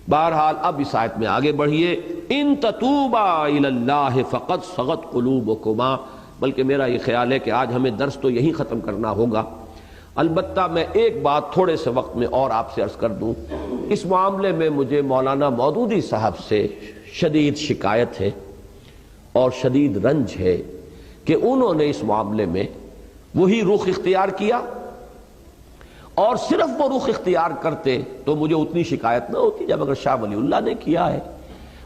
بہرحال اب اس آیت میں آگے بڑھیے، ان تتوبا الی اللہ فقد صغت قلوبکما، بلکہ میرا یہ خیال ہے کہ آج ہمیں درس تو یہی ختم کرنا ہوگا۔ البتہ میں ایک بات تھوڑے سے وقت میں اور آپ سے عرض کر دوں، اس معاملے میں مجھے مولانا مودودی صاحب سے شدید شکایت ہے اور شدید رنج ہے کہ انہوں نے اس معاملے میں وہی رخ اختیار کیا، اور صرف وہ رخ اختیار کرتے تو مجھے اتنی شکایت نہ ہوتی جب اگر شاہ ولی اللہ نے کیا ہے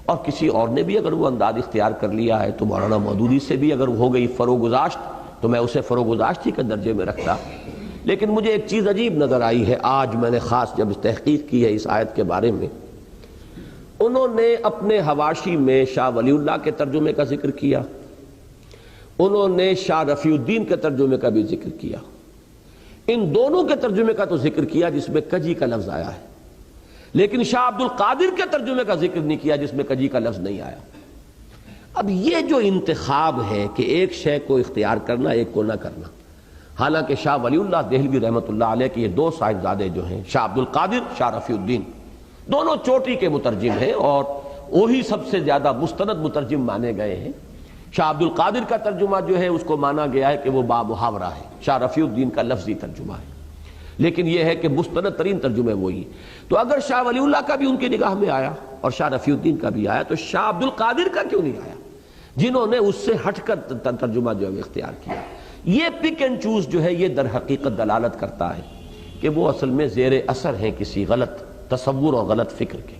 اور کسی اور نے بھی اگر وہ انداز اختیار کر لیا ہے تو مولانا مودودی سے بھی اگر ہو گئی فروگزاشت تو میں اسے فروگزاشت ہی کے درجے میں رکھتا۔ لیکن مجھے ایک چیز عجیب نظر آئی ہے آج میں نے خاص جب تحقیق کی ہے اس آیت کے بارے میں، انہوں نے اپنے حواشی میں شاہ ولی اللہ کے ترجمے کا ذکر کیا، انہوں نے شاہ رفیع الدین کے ترجمے کا بھی ذکر کیا، ان دونوں کے ترجمے کا تو ذکر کیا جس میں کجی کا لفظ آیا ہے، لیکن شاہ عبد القادر کے ترجمے کا ذکر نہیں کیا جس میں کجی کا لفظ نہیں آیا۔ اب یہ جو انتخاب ہے کہ ایک شے کو اختیار کرنا ایک کو نہ کرنا، حالانکہ شاہ ولی اللہ دہلوی رحمۃ اللہ علیہ کے یہ دو صاحبزادے جو ہیں شاہ عبد القادر، شاہ رفیع الدین، دونوں چوٹی کے مترجم ہیں اور وہی سب سے زیادہ مستند مترجم مانے گئے ہیں۔ شاہ عبد القادر کا ترجمہ جو ہے اس کو مانا گیا ہے کہ وہ بامحاورہ ہے، شاہ رفیع الدین کا لفظی ترجمہ ہے، لیکن یہ ہے کہ مستند ترین ترجمے وہی۔ تو اگر شاہ ولی اللہ کا بھی ان کی نگاہ میں آیا اور شاہ رفیع الدین کا بھی آیا تو شاہ عبد القادر کا کیوں نہیں آیا، جنہوں نے اس سے ہٹ کر ترجمہ جو ہے اختیار کیا؟ یہ پک اینڈ چوز جو ہے یہ در حقیقت دلالت کرتا ہے کہ وہ اصل میں زیر اثر ہیں کسی غلط تصور اور غلط فکر کے۔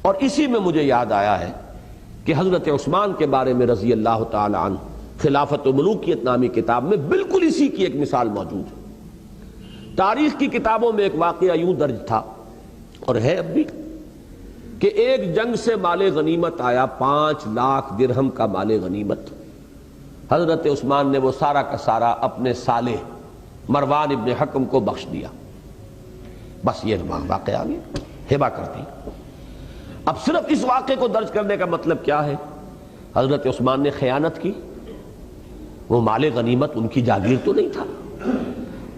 اور اسی میں مجھے یاد آیا ہے کہ حضرت عثمان کے بارے میں رضی اللہ تعالی عنہ خلافت و ملوکیت نامی کتاب میں بالکل اسی کی ایک مثال موجود ہے۔ تاریخ کی کتابوں میں ایک واقعہ یوں درج تھا اور ہے اب بھی کہ ایک جنگ سے مال غنیمت آیا، 5 لاکھ درہم کا مال غنیمت۔ حضرت عثمان نے وہ سارا کا سارا اپنے سالے مروان ابن حکم کو بخش دیا، بس یہ واقعہ آگے ہبہ کر دی۔ اب صرف اس واقعے کو درج کرنے کا مطلب کیا ہے؟ حضرت عثمان نے خیانت کی، وہ مال غنیمت ان کی جاگیر تو نہیں تھا،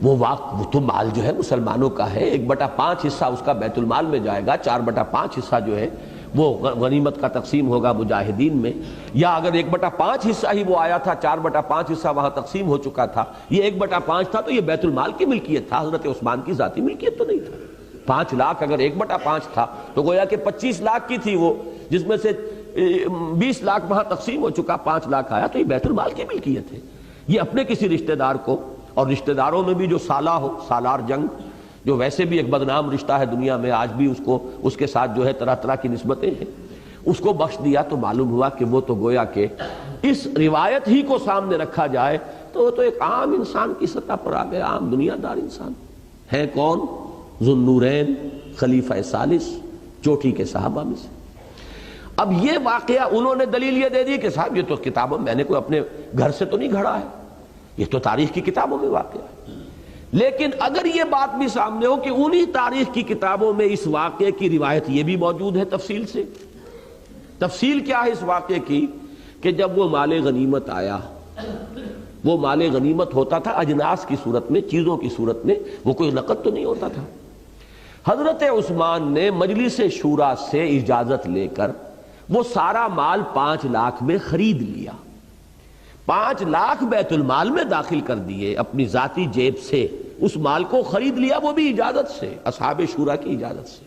وہ تو مال جو ہے مسلمانوں کا ہے، 1/5 حصہ اس کا بیت المال میں جائے گا، 4/5 حصہ جو ہے وہ غنیمت کا تقسیم ہوگا مجاہدین میں، یا اگر 1/5 حصہ ہی وہ آیا تھا، 4/5 حصہ وہاں تقسیم ہو چکا تھا، یہ 1/5 تھا تو یہ بیت المال کی ملکیت تھا، حضرت عثمان کی ذاتی ملکیت تو نہیں تھا۔ 5 لاکھ اگر 1/5 تھا تو گویا کہ 25 لاکھ کی تھی وہ، جس میں سے 20 لاکھ وہاں تقسیم ہو چکا، 5 لاکھ آیا تو یہ بیت المال کی ملکیت ہے۔ یہ اپنے کسی رشتہ دار کو، اور رشتہ داروں میں بھی جو سالہ ہو، سالار جنگ جو ویسے بھی ایک بدنام رشتہ ہے دنیا میں، آج بھی اس کے ساتھ جو ہے طرح طرح کی نسبتیں ہیں، اس کو بخش دیا تو معلوم ہوا کہ وہ تو گویا کہ اس روایت ہی کو سامنے رکھا جائے تو وہ تو ایک عام انسان کی سطح پر آ گیا، عام دنیا دار انسان ہے۔ کون؟ ذو النورین خلیفہ ثالث، چوٹی کے صحابہ میں سے۔ اب یہ واقعہ انہوں نے دلیل یہ دے دی کہ صاحب یہ تو کتابوں میں نے کوئی اپنے گھر سے تو نہیں گھڑا ہے، یہ تو تاریخ کی کتابوں میں واقعہ ہے۔ لیکن اگر یہ بات بھی سامنے ہو کہ انہی تاریخ کی کتابوں میں اس واقعے کی روایت یہ بھی موجود ہے تفصیل سے، تفصیل کیا ہے اس واقعے کی کہ جب وہ مال غنیمت آیا، وہ مال غنیمت ہوتا تھا اجناس کی صورت میں، چیزوں کی صورت میں، وہ کوئی نقد تو نہیں ہوتا تھا۔ حضرت عثمان نے مجلس شورا سے اجازت لے کر وہ سارا مال 5 لاکھ میں خرید لیا، 5 لاکھ بیت المال میں داخل کر دیے، اپنی ذاتی جیب سے اس مال کو خرید لیا، وہ بھی اجازت سے، اصحاب شورا کی اجازت سے،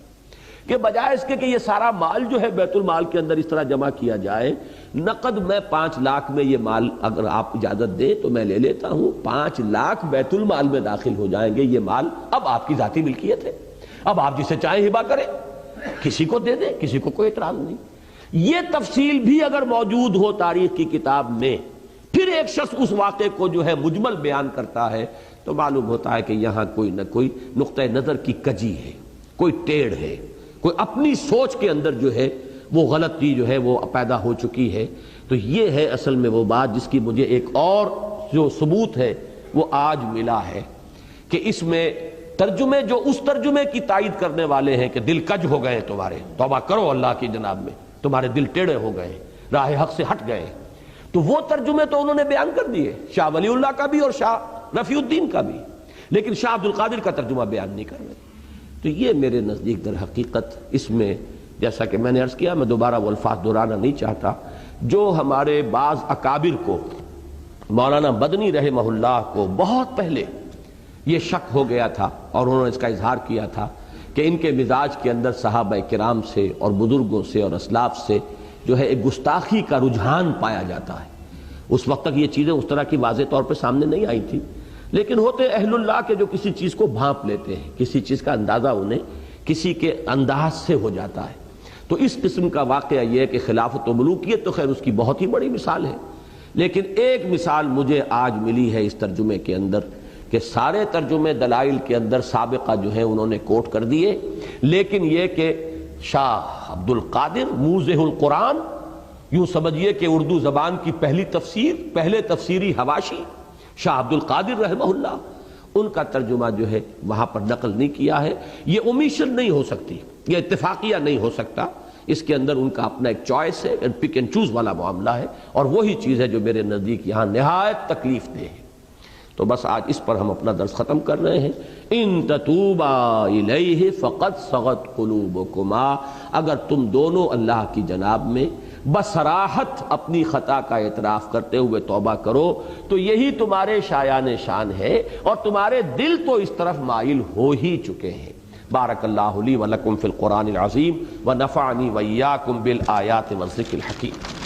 کہ بجائے اس کے کہ یہ سارا مال جو ہے بیت المال کے اندر اس طرح جمع کیا جائے، نقد میں 5 لاکھ میں یہ مال اگر آپ اجازت دیں تو میں لے لیتا ہوں، 5 لاکھ بیت المال میں داخل ہو جائیں گے، یہ مال اب آپ کی ذاتی ملکیت ہے، اب آپ جسے چاہیں ہبہ کریں، کسی کو دے دیں، کسی کو کوئی اعتراض نہیں۔ یہ تفصیل بھی اگر موجود ہو تاریخ کی کتاب میں، پھر ایک شخص اس واقعے کو جو ہے مجمل بیان کرتا ہے تو معلوم ہوتا ہے کہ یہاں کوئی نہ کوئی نقطہ نظر کی کجی ہے، کوئی ٹیڑھ ہے، کوئی اپنی سوچ کے اندر جو ہے وہ غلطی جو ہے وہ پیدا ہو چکی ہے۔ تو یہ ہے اصل میں وہ بات جس کی مجھے ایک اور جو ثبوت ہے وہ آج ملا ہے کہ اس میں ترجمے جو اس ترجمے کی تائید کرنے والے ہیں کہ دل کج ہو گئے تمہارے، توبہ کرو اللہ کی جناب میں، تمہارے دل ٹیڑھے ہو گئے، راہ حق سے ہٹ گئے، تو وہ ترجمے تو انہوں نے بیان کر دیے، شاہ ولی اللہ کا بھی اور شاہ رفیع الدین کا بھی، لیکن شاہ عبد القادر کا ترجمہ بیان نہیں کر رہے۔ تو یہ میرے نزدیک در حقیقت اس میں جیسا کہ میں نے عرض کیا، میں دوبارہ وہ الفاظ دہرانا نہیں چاہتا، جو ہمارے بعض اکابر کو، مولانا مدنی رحمہ اللہ کو بہت پہلے یہ شک ہو گیا تھا اور انہوں نے اس کا اظہار کیا تھا کہ ان کے مزاج کے اندر صحابہ کرام سے اور بزرگوں سے اور اسلاف سے جو ہے ایک گستاخی کا رجحان پایا جاتا ہے۔ اس وقت تک یہ چیزیں اس طرح کی واضح طور پہ سامنے نہیں آئی تھی، لیکن ہوتے اہل اللہ کے جو کسی چیز کو بھانپ لیتے ہیں، کسی چیز کا اندازہ انہیں کسی کے انداز سے ہو جاتا ہے۔ تو اس قسم کا واقعہ یہ ہے کہ خلافت و ملوکیت تو خیر اس کی بہت ہی بڑی مثال ہے، لیکن ایک مثال مجھے آج ملی ہے اس ترجمے کے اندر کہ سارے ترجمے دلائل کے اندر سابقہ جو ہے انہوں نے کوٹ کر دیے، لیکن یہ کہ شاہ عبد القادر موضح القرآن، یوں سمجھیے کہ اردو زبان کی پہلی تفسیر، پہلے تفسیری حواشی شاہ عبد القادر رحمہ اللہ، ان کا ترجمہ جو ہے وہاں پر نقل نہیں کیا ہے۔ یہ اومیشن نہیں ہو سکتی، یہ اتفاقیہ نہیں ہو سکتا، اس کے اندر ان کا اپنا ایک چوائس ہے، پک اینڈ چوز والا معاملہ ہے، اور وہی چیز ہے جو میرے نزدیک یہاں نہایت تکلیف دہ ہے۔ تو بس آج اس پر ہم اپنا درس ختم کر رہے ہیں۔ ان تتوبا الیہ فقد صغت قلوبکما، اگر تم دونوں اللہ کی جناب میں بصراحت اپنی خطا کا اعتراف کرتے ہوئے توبہ کرو تو یہی تمہارے شایان شان ہے، اور تمہارے دل تو اس طرف مائل ہو ہی چکے ہیں۔ بارک اللہ لی ولکم فی القرآن العظیم ونفعنی وإیاکم بالآیات والذکر الحکیم۔